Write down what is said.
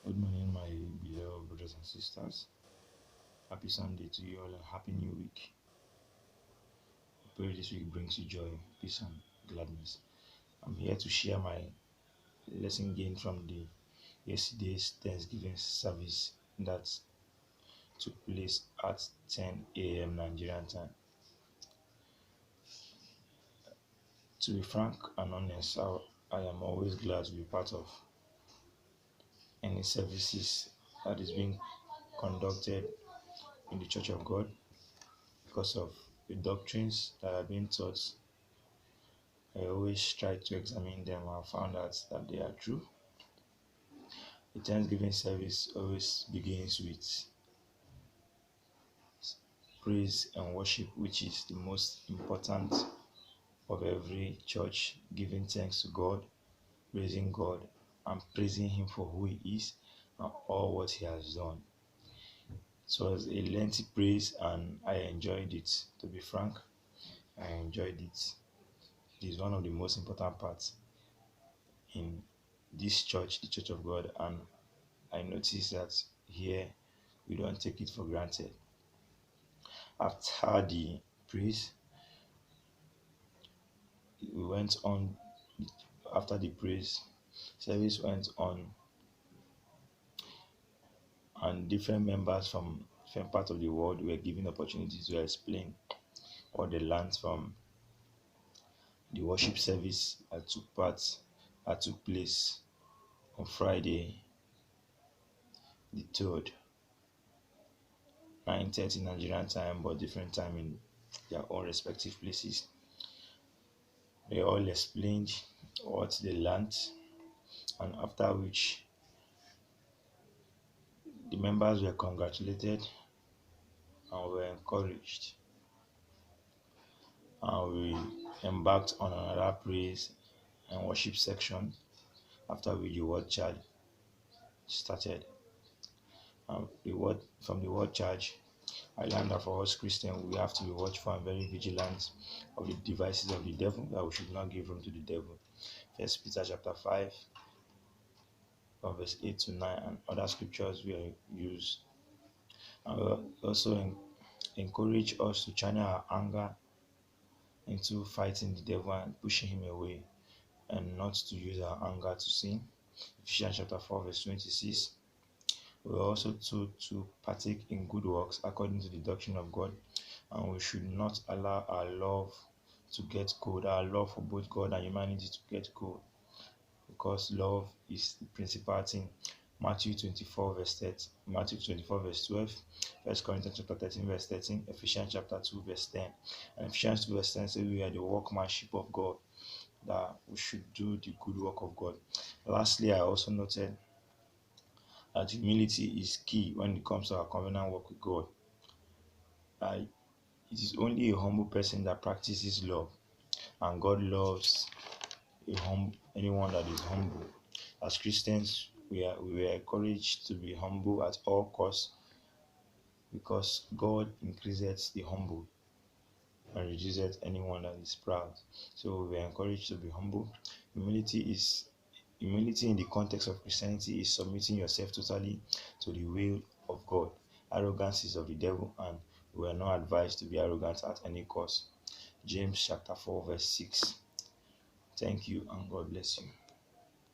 Good morning, my beloved brothers and sisters. Happy Sunday to you all and happy new week. I pray this week brings you joy, peace, and gladness. I'm here to share my lesson gained from the yesterday's Thanksgiving service that took place at 10 a.m. Nigerian time. To be frank and honest, I am always glad to be part of any services that is being conducted in the Church of God because of the doctrines that are being taught. I always try to examine them and found out that they are true. The Thanksgiving service always begins with praise and worship, which is the most important of every church, giving thanks to God, praising God, and praising Him for who He is and all what He has done. It was a lengthy praise and I enjoyed it. To be frank, I enjoyed it. It is one of the most important parts in this church, the Church of God, and I noticed that here we don't take it for granted. After the praise, we went on. After the praise, service went on, and different members from different parts of the world were given opportunities to explain what they learned from the worship service that took place on Friday, the 3rd, 9:30 Nigerian time, but different time in their own respective places. They all explained what they learned, and after which the members were congratulated and were encouraged, and we embarked on another praise and worship section. After which the word charge started. From the word charge, I learned that for us Christians, we have to be watchful and very vigilant of the devices of the devil, that we should not give room to the devil. First Peter chapter 5, from verse 8 to 9, and other scriptures were used. And we also encourage us to channel our anger into fighting the devil and pushing him away, and not to use our anger to sin. Ephesians chapter 4, verse 26. We are also told to partake in good works according to the doctrine of God, and we should not allow our love to get cold, our love for both God and humanity to get cold, because love is the principal thing. Matthew 24 verse 30, Matthew 24 verse 12, 1 Corinthians chapter 13 verse 13, Ephesians chapter 2 verse 10. And Ephesians 2 verse 10 says we are the workmanship of God, that we should do the good work of God. Lastly, I also noted that humility is key when it comes to our covenant work with God. It is only a humble person that practices love, and God loves anyone that is humble. As Christians, we were encouraged to be humble at all costs, because God increases the humble and reduces anyone that is proud. So we are encouraged to be humble. Humility in the context of Christianity is submitting yourself totally to the will of God. Arrogance is of the devil, and we are not advised to be arrogant at any cost. James chapter 4 verse 6. Thank you and God bless you.